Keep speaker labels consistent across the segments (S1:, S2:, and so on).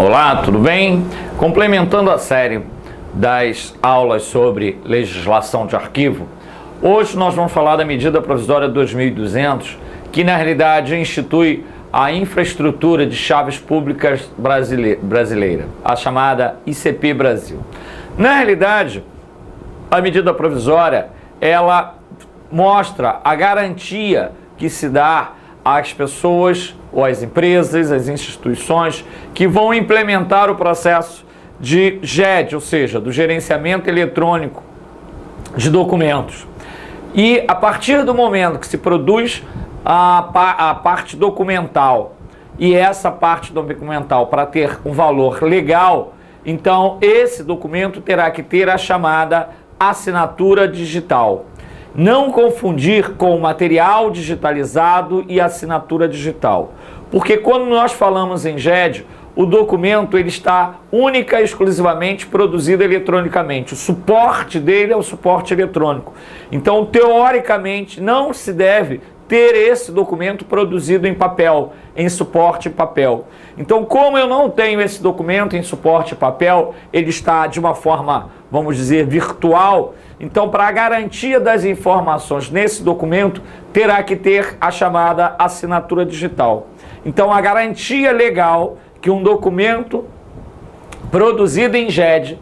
S1: Olá, tudo bem? Complementando a série das aulas sobre legislação de arquivo, hoje nós vamos falar da medida provisória 2200, que na realidade institui a infraestrutura de chaves públicas brasileira, a chamada ICP Brasil. Na realidade, a medida provisória, ela mostra a garantia que se dá às pessoas ou às empresas, às instituições que vão implementar o processo de GED, ou seja, do gerenciamento eletrônico de documentos. E a partir do momento que se produz a parte documental, e essa parte documental para ter um valor legal, então esse documento terá que ter a chamada assinatura digital. Não confundir com material digitalizado e assinatura digital. Porque quando nós falamos em GED, o documento ele está única e exclusivamente produzido eletronicamente. O suporte dele é o suporte eletrônico. Então, teoricamente, não se deve ter esse documento produzido em papel, em suporte papel. Então, como eu não tenho esse documento em suporte papel, ele está de uma forma, vamos dizer, virtual. Então, para a garantia das informações nesse documento, terá que ter a chamada assinatura digital. Então, a garantia legal que um documento produzido em GED,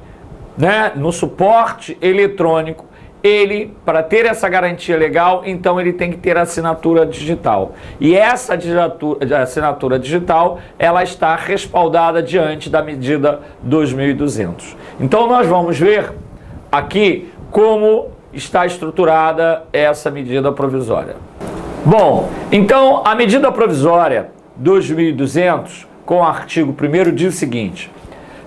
S1: no suporte eletrônico, ele, para ter essa garantia legal, então ele tem que ter assinatura digital. E essa assinatura digital, ela está respaldada diante da medida 2200. Então nós vamos ver aqui como está estruturada essa medida provisória. Bom, então a medida provisória 2200, com o artigo 1º, diz o seguinte: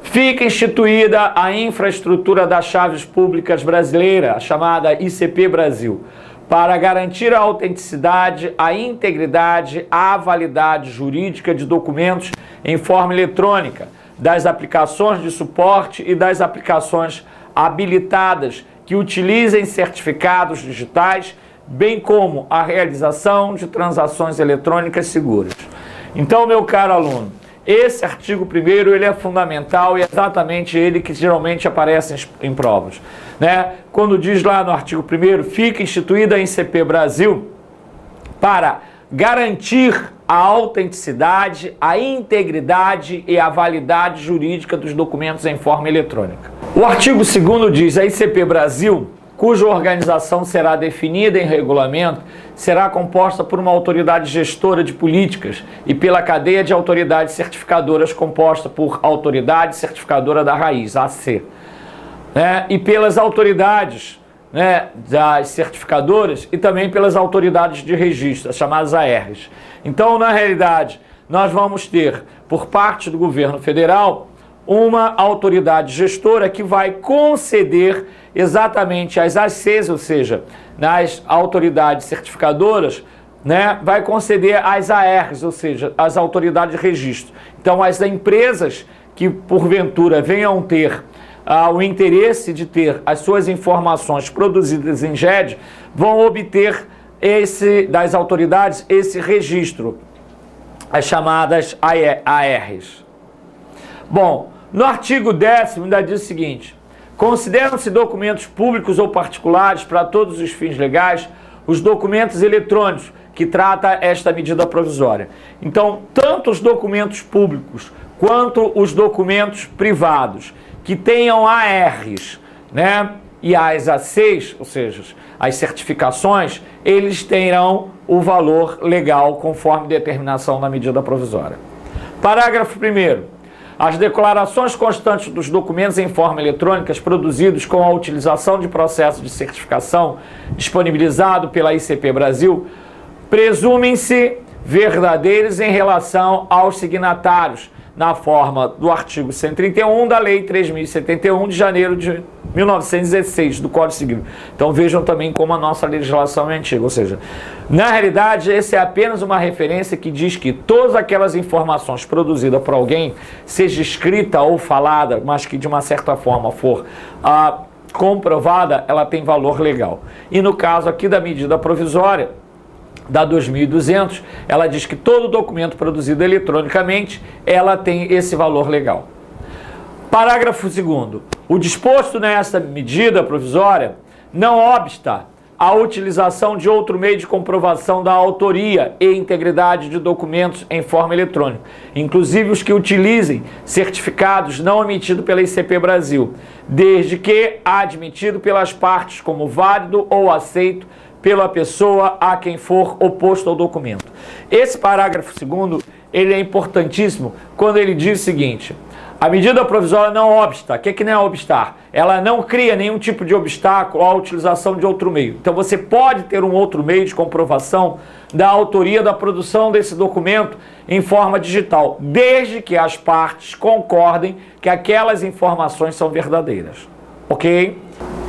S1: fica instituída a infraestrutura das chaves públicas brasileira, a chamada ICP Brasil, para garantir a autenticidade, a integridade, a validade jurídica de documentos em forma eletrônica, das aplicações de suporte e das aplicações habilitadas que utilizem certificados digitais, bem como a realização de transações eletrônicas seguras. Então, meu caro aluno, esse artigo 1º, ele é fundamental e é exatamente ele que geralmente aparece em provas. Quando diz lá no artigo 1º, fica instituída a ICP Brasil para garantir a autenticidade, a integridade e a validade jurídica dos documentos em forma eletrônica. O artigo 2º diz: a ICP Brasil, cuja organização será definida em regulamento, será composta por uma autoridade gestora de políticas e pela cadeia de autoridades certificadoras composta por autoridade certificadora da raiz, AC, e pelas autoridades das certificadoras e também pelas autoridades de registro, as chamadas ARs. Então, na realidade, nós vamos ter, por parte do governo federal, uma autoridade gestora que vai conceder exatamente às ACs, ou seja, nas autoridades certificadoras, vai conceder às ARs, ou seja, às autoridades de registro. Então, as empresas que porventura venham ter o interesse de ter as suas informações produzidas em GED, vão obter das autoridades esse registro, as chamadas ARs. Bom, no artigo 10º ainda diz o seguinte: consideram-se documentos públicos ou particulares para todos os fins legais os documentos eletrônicos que trata esta medida provisória. Então, tanto os documentos públicos quanto os documentos privados que tenham ARs, e as ACs, ou seja, as certificações, eles terão o valor legal conforme determinação da medida provisória. Parágrafo 1º. As declarações constantes dos documentos em forma eletrônica produzidos com a utilização de processo de certificação disponibilizado pela ICP Brasil presumem-se verdadeiros em relação aos signatários, na forma do artigo 131 da Lei 3.071 de janeiro de 1916, do Código Civil. Então vejam também como a nossa legislação é antiga, ou seja, na realidade essa é apenas uma referência que diz que todas aquelas informações produzidas por alguém, seja escrita ou falada, mas que de uma certa forma for comprovada, ela tem valor legal. E no caso aqui da medida provisória, da 2200, ela diz que todo documento produzido eletronicamente, ela tem esse valor legal. Parágrafo 2º. O disposto nesta medida provisória não obsta à utilização de outro meio de comprovação da autoria e integridade de documentos em forma eletrônica, inclusive os que utilizem certificados não emitidos pela ICP Brasil, desde que admitido pelas partes como válido ou aceito pela pessoa a quem for oposto ao documento. Esse parágrafo 2º, ele é importantíssimo quando ele diz o seguinte: a medida provisória não obsta. O que não é obstar? Ela não cria nenhum tipo de obstáculo à utilização de outro meio. Então você pode ter um outro meio de comprovação da autoria da produção desse documento em forma digital, desde que as partes concordem que aquelas informações são verdadeiras. Ok?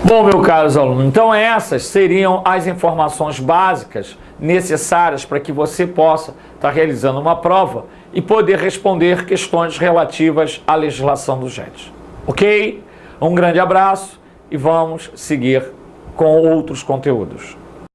S1: Bom, meus caros alunos, então essas seriam as informações básicas necessárias para que você possa estar realizando uma prova e poder responder questões relativas à legislação do JET. Ok? Um grande abraço e vamos seguir com outros conteúdos.